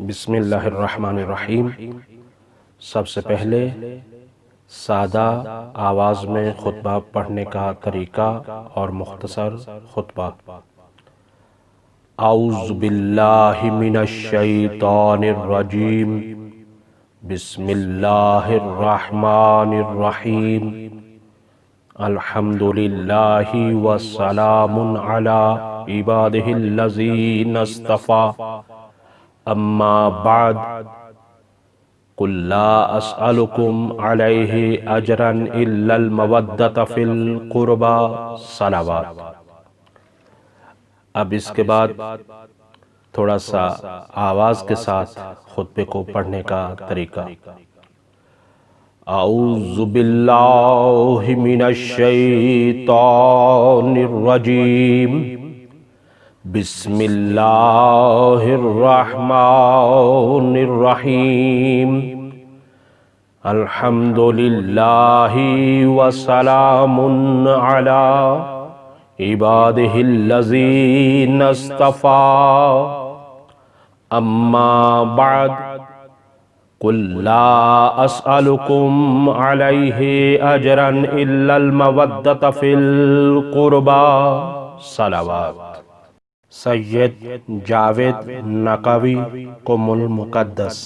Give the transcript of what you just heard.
بسم اللہ الرحمن الرحیم۔ سب سے پہلے سادہ آواز میں خطبہ پڑھنے کا طریقہ اور مختصر خطبہ۔ اعوذ باللہ من الشیطان الرجیم، بسم اللہ الرحمن الرحیم، الحمدللہ والسلام علی عبادہ الذین اصطفی، اما بعد، قل لا اسألکم علیہ اجرا الا المودۃ فی القربى، صلوات۔ اب اس کے بعد تھوڑا سا آواز کے ساتھ خطبے کو پڑھنے کا طریقہ۔ اعوذ باللہ من الشیطان الرجیم، بسم اللہ الرحمن الرحیم، الحمدللہ وسلام علی عبادہ الذین اصطفی، اما بعد، قل لا اسألکم علیہ اجرا الا المودۃ فی القربى، صلوات۔ سید جاوید نقوی المقدس۔